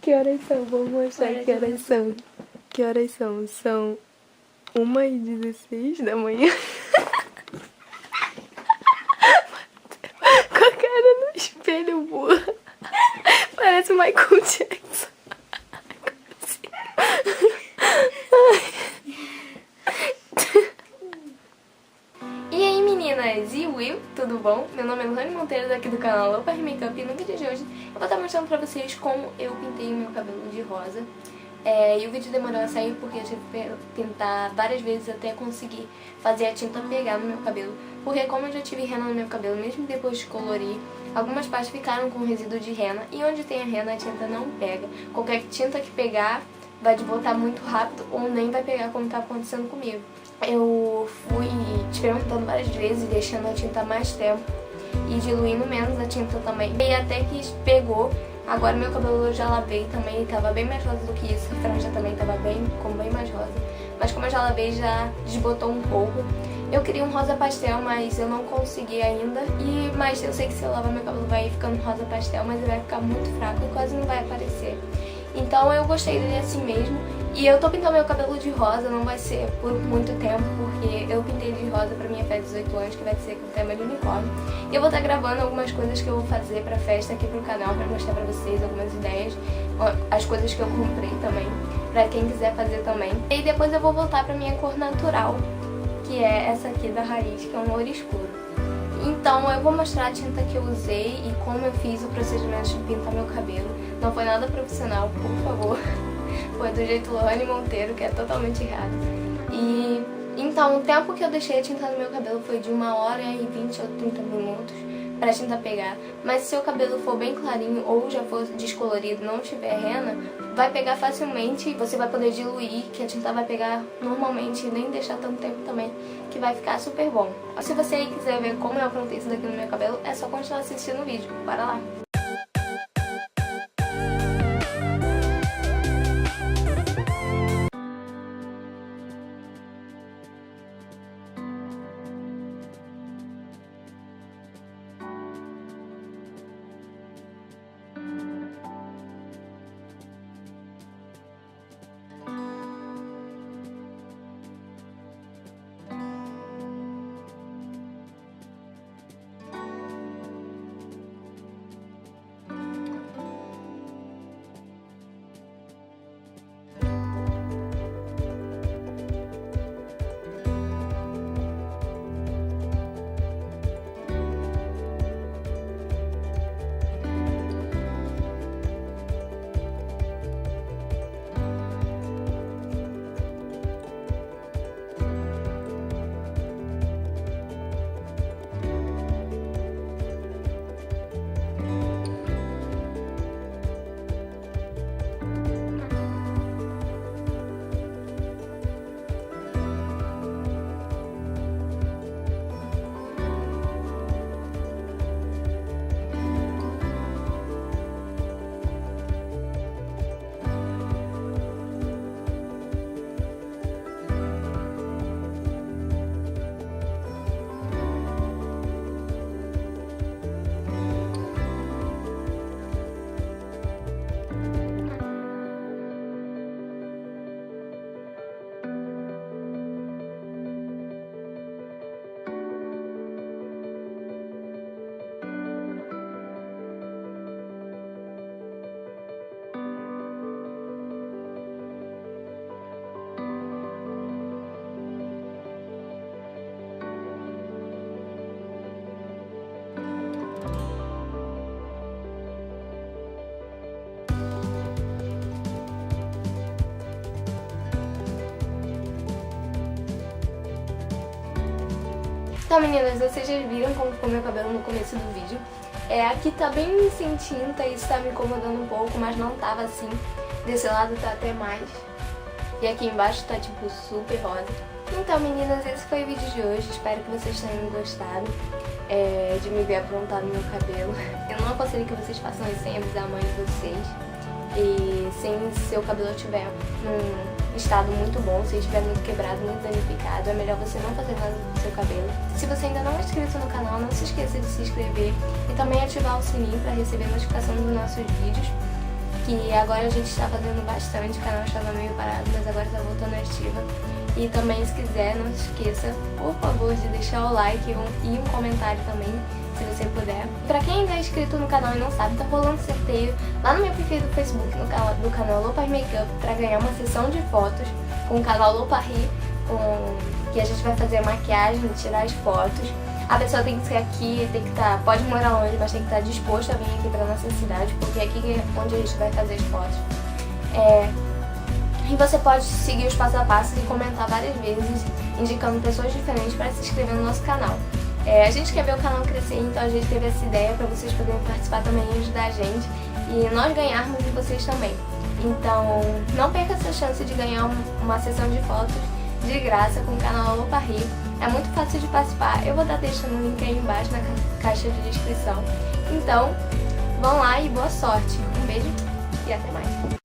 Que horas são? Vou mostrar que horas são. Que horas são? São 1h16 da manhã. Com a cara no espelho, burra. Parece o Michael Jackson. E aí, meninas e Will, tudo bom? Meu nome é Luane Monteiro, daqui do canal Low Paris Makeup, e no vídeo de hoje eu vou estar mostrando pra vocês como eu pintei o meu cabelo de rosa. E o vídeo demorou a sair porque eu tive que pintar várias vezes até conseguir fazer a tinta pegar no meu cabelo. Porque como eu já tive rena no meu cabelo, mesmo depois de colorir, algumas partes ficaram com resíduo de rena, e onde tem a rena a tinta não pega. Qualquer tinta que pegar vai desbotar muito rápido ou nem vai pegar, como tá acontecendo comigo. Eu fui experimentando várias vezes, deixando a tinta mais tempo e diluindo menos a tinta também. E até que pegou. Agora meu cabelo eu já lavei também, tava bem mais rosa do que isso. A franja também tava ficou bem mais rosa. Mas como eu já lavei, já desbotou um pouco. Eu queria um rosa pastel, mas eu não consegui ainda. Mas eu sei que se eu lavar meu cabelo vai ficando rosa pastel, mas ele vai ficar muito fraco e quase não vai aparecer. Então eu gostei dele assim mesmo. E eu tô pintando meu cabelo de rosa, não vai ser por muito tempo, porque eu pintei de rosa pra minha festa de 18 anos, que vai ser com o tema de unicórnio. E eu vou estar gravando algumas coisas que eu vou fazer pra festa aqui pro canal, pra mostrar pra vocês algumas ideias, as coisas que eu comprei também, pra quem quiser fazer também. E depois eu vou voltar pra minha cor natural, que é essa aqui da raiz, que é um ouro escuro. Então eu vou mostrar a tinta que eu usei e como eu fiz o procedimento de pintar meu cabelo. Não foi nada profissional, por favor. Foi do jeito Luane Monteiro, que é totalmente errado. E então o tempo que eu deixei a tinta no meu cabelo foi de 1h20 ou 30 minutos pra tinta pegar. Mas se seu cabelo for bem clarinho ou já for descolorido, não tiver rena, vai pegar facilmente e você vai poder diluir, que a tinta vai pegar normalmente e nem deixar tanto tempo também, que vai ficar super bom. Se você aí quiser ver como eu aprontei isso daqui no meu cabelo, é só continuar assistindo o vídeo. Bora lá! Então, meninas, vocês já viram como ficou meu cabelo no começo do vídeo. Aqui tá bem sem tinta e isso tá me incomodando um pouco, mas não tava assim. Desse lado tá até mais. E aqui embaixo tá tipo super rosa. Então, meninas, esse foi o vídeo de hoje. Espero que vocês tenham gostado de me ver aprontado no meu cabelo. Eu não aconselho que vocês façam isso sem avisar a mãe de vocês. E sem seu cabelo estiver num estado muito bom, se estiver muito quebrado, muito danificado, é melhor você não fazer nada com o seu cabelo. Se você ainda não é inscrito no canal, não se esqueça de se inscrever e também ativar o sininho para receber notificação dos nossos vídeos. que agora a gente está fazendo bastante, o canal estava meio parado, mas agora está voltando ativa. E também, se quiser, não se esqueça, por favor, de deixar o like e um comentário também, se você puder. Pra quem ainda é inscrito no canal e não sabe, tá rolando sorteio lá no meu perfil do Facebook, do canal Low Paris Makeup, pra ganhar uma sessão de fotos com o canal Low Paris, que a gente vai fazer a maquiagem, tirar as fotos. A pessoa tem que ser aqui, tem que estar, pode morar longe, mas tem que estar disposto a vir aqui pra nossa cidade, porque é aqui onde a gente vai fazer as fotos. E você pode seguir os passo a passo e comentar várias vezes, indicando pessoas diferentes para se inscrever no nosso canal. A gente quer ver o canal crescer, então a gente teve essa ideia para vocês poderem participar também e ajudar a gente, e nós ganharmos e vocês também. Então, não perca essa chance de ganhar uma sessão de fotos de graça com o canal Low Paris. É muito fácil de participar, eu vou estar deixando o link aí embaixo na caixa de descrição. Então, vão lá e boa sorte. Um beijo e até mais.